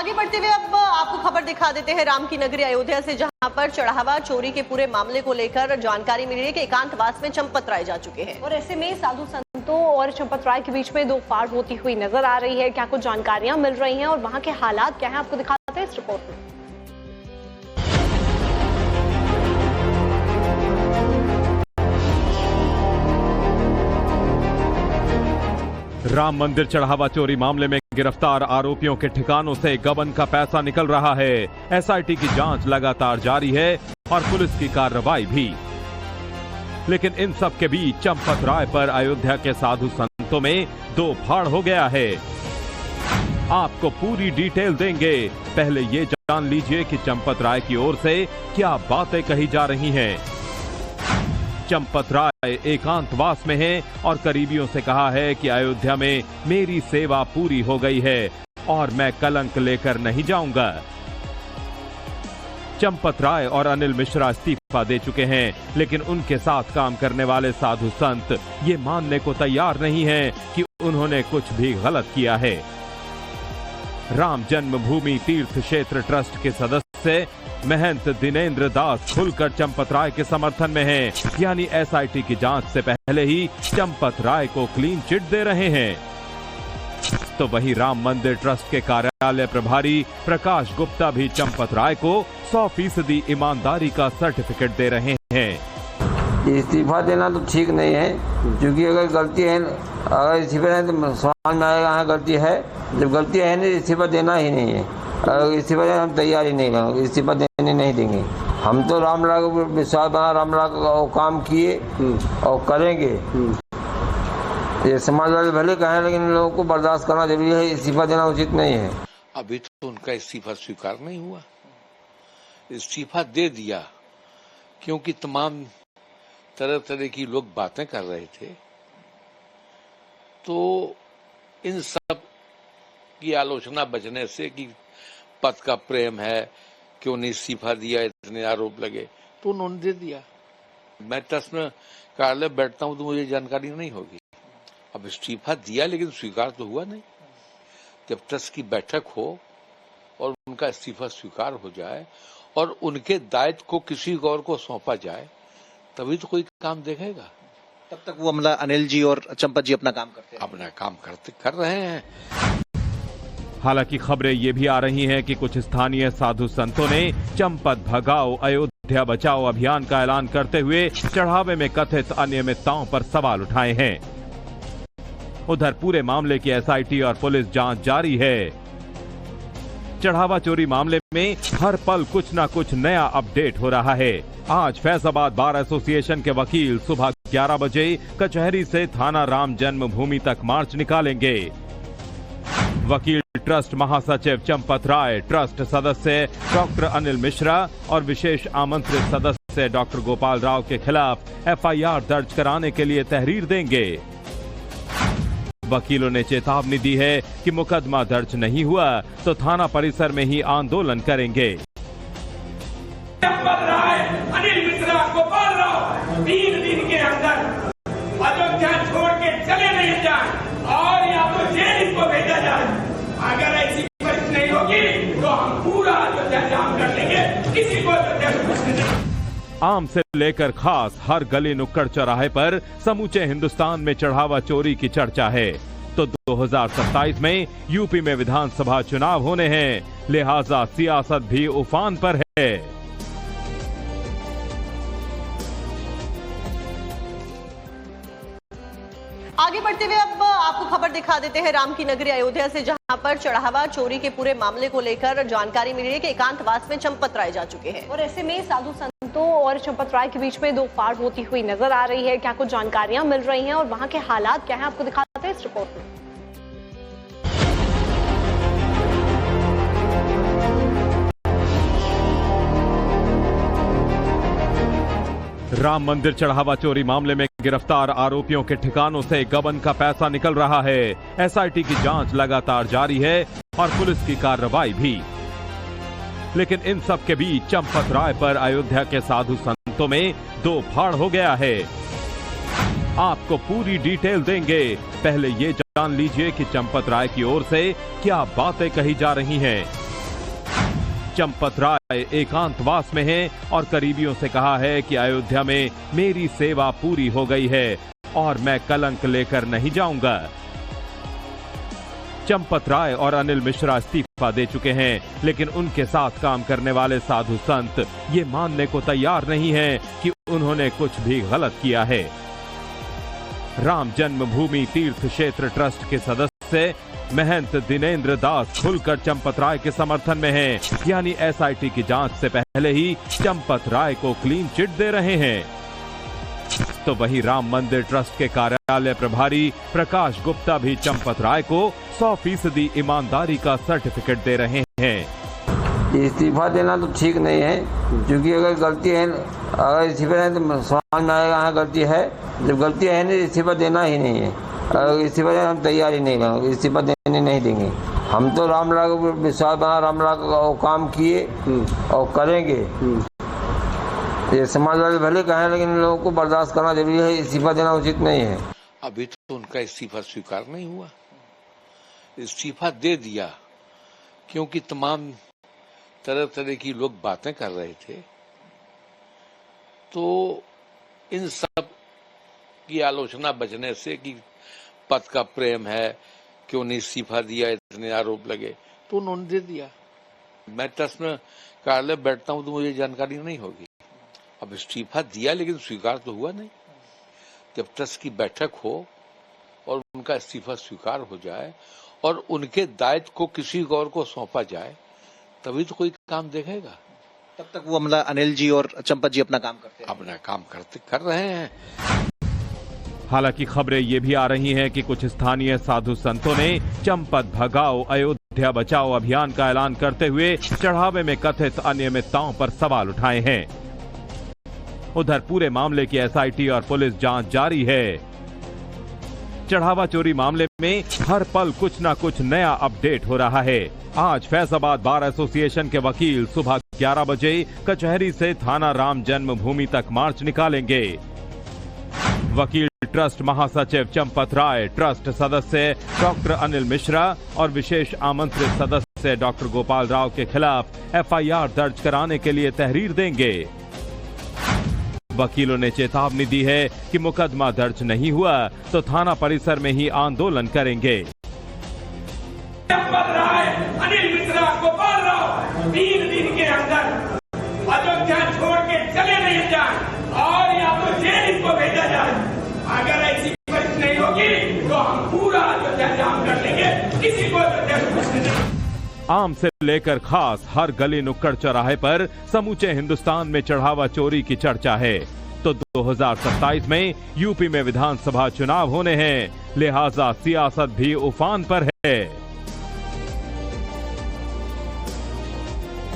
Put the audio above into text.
आगे बढ़ते हुए अब आपको खबर दिखा देते हैं राम की नगरी अयोध्या से, जहां पर चढ़ावा चोरी के पूरे मामले को लेकर जानकारी मिली है कि एकांतवास में चंपत राय जा चुके हैं और ऐसे में साधु संतों और चंपत राय के बीच में दो फाड़ होती हुई नजर आ रही है। क्या कुछ जानकारियां मिल रही हैं और वहां के हालात क्या है, आपको दिखाते हैं इस रिपोर्ट में। राम मंदिर चढ़ावा चोरी मामले में गिरफ्तार आरोपियों के ठिकानों से गबन का पैसा निकल रहा है। एसआईटी की जांच लगातार जारी है और पुलिस की कार्रवाई भी। लेकिन इन सब के बीच चंपत राय पर अयोध्या के साधु संतों में दो फाड़ हो गया है। आपको पूरी डिटेल देंगे, पहले ये जान लीजिए कि चंपत राय की ओर से क्या बातें कही जा रही हैं। चंपत राय एकांतवास में है और करीबियों से कहा है कि अयोध्या में मेरी सेवा पूरी हो गई है और मैं कलंक लेकर नहीं जाऊंगा। चंपत राय और अनिल मिश्रा इस्तीफा दे चुके हैं, लेकिन उनके साथ काम करने वाले साधु संत ये मानने को तैयार नहीं हैं कि उन्होंने कुछ भी गलत किया है। राम जन्मभूमि तीर्थ क्षेत्र ट्रस्ट के सदस्य महंत दिनेंद्र दास खुलकर चंपत राय के समर्थन में हैं, यानी एसआईटी की जांच से पहले ही चंपत राय को क्लीन चिट दे रहे हैं। तो वहीं राम मंदिर ट्रस्ट के कार्यालय प्रभारी प्रकाश गुप्ता भी चंपत राय को 100% ईमानदारी का सर्टिफिकेट दे रहे हैं। इस्तीफा देना तो ठीक नहीं है, क्योंकि अगर गलती है, अगर इस्तीफा देना तो समझ में आएगा हाँ गलती है। जब गलती है नहीं, इस्तीफा देना ही नहीं है। अगर इस्तीफा देना हम तैयार ही नहीं करेंगे, इस्तीफा देने नहीं देंगे। हम तो रामलाल को विश्वास बना, रामलाल का काम किए और करेंगे। ये समाज वाले भले कहें, लेकिन इन लोगों को बर्दाश्त करना जरूरी है। इस्तीफा देना उचित नहीं है। अभी तो उनका इस्तीफा स्वीकार नहीं हुआ। इस्तीफा दे दिया क्योंकि तमाम तरह तरह की लोग बातें कर रहे थे, तो इन सब की आलोचना बचने से कि पद का प्रेम है, क्यों नहीं इस्तीफा दिया, इतने आरोप लगे, तो उन्होंने दे दिया। मैं ट्रस्ट में कार्यालय बैठता हूं तो मुझे जानकारी नहीं होगी। अब इस्तीफा दिया लेकिन स्वीकार तो हुआ नहीं। जब ट्रस्ट की बैठक हो और उनका इस्तीफा स्वीकार हो जाए और उनके दायित्व को किसी और को सौंपा जाए, तभी तो कोई काम देखेगा। तब तक वो मतलब अनिल जी और चंपत जी अपना काम करते हैं, अपना काम कर रहे हैं। हालांकि खबरें ये भी आ रही हैं कि कुछ स्थानीय साधु संतों ने चंपत भगाओ अयोध्या बचाओ अभियान का ऐलान करते हुए चढ़ावे में कथित अनियमितताओं पर सवाल उठाए हैं। उधर पूरे मामले की एसआईटी और पुलिस जांच जारी है। चढ़ावा चोरी मामले में हर पल कुछ न कुछ नया अपडेट हो रहा है। आज फैजाबाद बार एसोसिएशन के वकील सुबह 11 बजे कचहरी से थाना राम जन्मभूमि तक मार्च निकालेंगे। वकील ट्रस्ट महासचिव चंपत राय, ट्रस्ट सदस्य डॉक्टर अनिल मिश्रा और विशेष आमंत्रित सदस्य डॉक्टर गोपाल राव के खिलाफ एफआईआर दर्ज कराने के लिए तहरीर देंगे। वकीलों ने चेतावनी दी है कि मुकदमा दर्ज नहीं हुआ तो थाना परिसर में ही आंदोलन करेंगे। चंपत राय, अनिल मिश्रा, गोपाल राव 3 दिन के अंदर अयोध्या छोड़ के चले नहीं जाए और या तो जेल इसको भेजा जाए। अगर ऐसी परिस्थिति नहीं होगी तो हम पूरा अयोध्या जाम कर लेंगे, किसी को अयोध्या से कुछ नहीं। आम से लेकर खास हर गली नुक्कड़ चौराहे पर समूचे हिंदुस्तान में चढ़ावा चोरी की चर्चा है। तो 2027 में यूपी में विधानसभा चुनाव होने हैं, लिहाजा सियासत भी उफान पर है। आगे बढ़ते हुए अब आपको खबर दिखा देते हैं राम की नगरी अयोध्या से, जहां पर चढ़ावा चोरी के पूरे मामले को लेकर जानकारी मिली है कि एकांतवास में चंपत राय जा चुके हैं और ऐसे में साधु संतों और चंपत राय के बीच में दो फाड़ होती हुई नजर आ रही है। क्या कुछ जानकारियां मिल रही हैं और वहां के हालात क्या है, आपको दिखाते हैं इस रिपोर्ट में। राम मंदिर चढ़ावा चोरी मामले में गिरफ्तार आरोपियों के ठिकानों से गबन का पैसा निकल रहा है। एसआईटी की जांच लगातार जारी है और पुलिस की कार्रवाई भी। लेकिन इन सब के बीच चंपत राय पर अयोध्या के साधु संतों में दो फाड़ हो गया है। आपको पूरी डिटेल देंगे, पहले ये जान लीजिए कि चंपत राय की ओर से क्या बातें कही जा रही हैं। चंपत राय एकांतवास में हैं और करीबियों से कहा है कि अयोध्या में मेरी सेवा पूरी हो गई है और मैं कलंक लेकर नहीं जाऊंगा। चंपत राय और अनिल मिश्रा इस्तीफा दे चुके हैं, लेकिन उनके साथ काम करने वाले साधु संत ये मानने को तैयार नहीं हैं कि उन्होंने कुछ भी गलत किया है। राम जन्मभूमि तीर्थ क्षेत्र ट्रस्ट के सदस्य महंत दिनेंद्र दास खुलकर चंपत राय के समर्थन में हैं, यानी एसआईटी की जांच से पहले ही चंपत राय को क्लीन चिट दे रहे हैं। तो वहीं राम मंदिर ट्रस्ट के कार्यालय प्रभारी प्रकाश गुप्ता भी चंपत राय को 100% ईमानदारी का सर्टिफिकेट दे रहे हैं। इस्तीफा देना तो ठीक नहीं है, क्योंकि अगर गलती है, अगर इस्तीफा देना तो समझ में आएगा हाँ गलती है। जब गलती है नहीं, इस्तीफा देना ही नहीं है। अगर इस्तीफा देना हम तैयार ही नहीं करेंगे, इस्तीफा देने नहीं देंगे। हम तो रामलला को विश्वास बना, रामलला का काम किए और करेंगे। ये समाज वाले भले कहें, लेकिन इन लोगों को बर्दाश्त करना जरूरी है। इस्तीफा देना उचित नहीं है। अभी तो उनका इस्तीफा स्वीकार नहीं हुआ, इस्तीफा दे दिया क्योंकि तमाम तरह तरह की लोग बातें कर रहे थे। तो इन सब की आलोचना बचने से कि पद का प्रेम है, क्यों नहीं इस्तीफा दिया, इतने आरोप लगे, तो उन्होंने दे दिया। मैं ट्रस्ट में कार्यालय बैठता हूं तो मुझे जानकारी नहीं होगी। अब इस्तीफा दिया लेकिन स्वीकार तो हुआ नहीं। जब ट्रस्ट की बैठक हो और उनका इस्तीफा स्वीकार हो जाए और उनके दायित्व को किसी और को सौंपा जाए, तभी तो कोई काम देखेगा। तब तक वो अमला अनिल जी और चंपत जी अपना काम करते हैं। अपना काम कर रहे हैं। हालांकि खबरें ये भी आ रही हैं कि कुछ स्थानीय साधु संतों ने चंपत भगाओ अयोध्या बचाओ अभियान का ऐलान करते हुए चढ़ावे में कथित अनियमितताओं पर सवाल उठाए हैं। उधर पूरे मामले की एसआईटी और पुलिस जांच जारी है। चढ़ावा चोरी मामले में हर पल कुछ न कुछ नया अपडेट हो रहा है। आज फैजाबाद बार एसोसिएशन के वकील सुबह 11 बजे कचहरी से थाना राम जन्मभूमि तक मार्च निकालेंगे। वकील ट्रस्ट महासचिव चंपत राय, ट्रस्ट सदस्य डॉक्टर अनिल मिश्रा और विशेष आमंत्रित सदस्य डॉक्टर गोपाल राव के खिलाफ एफआईआर दर्ज कराने के लिए तहरीर देंगे। वकीलों ने चेतावनी दी है कि मुकदमा दर्ज नहीं हुआ तो थाना परिसर में ही आंदोलन करेंगे। चंपत राय, अनिल मिश्रा, गोपाल राव 3 दिन के अंदर अयोध्या छोड़ के चले नहीं जाए और या तो जेल इसको भेजा जाए। अगर ऐसी परिस्थिति नहीं होगी तो हम पूरा अयोध्या जाम कर लेंगे, किसी को अयोध्या से बचने नहीं। आम से लेकर खास हर गली नुक्कड़ चौराहे पर समूचे हिंदुस्तान में चढ़ावा चोरी की चर्चा है। तो 2027 में यूपी में विधानसभा चुनाव होने हैं, लिहाजा सियासत भी उफान पर है।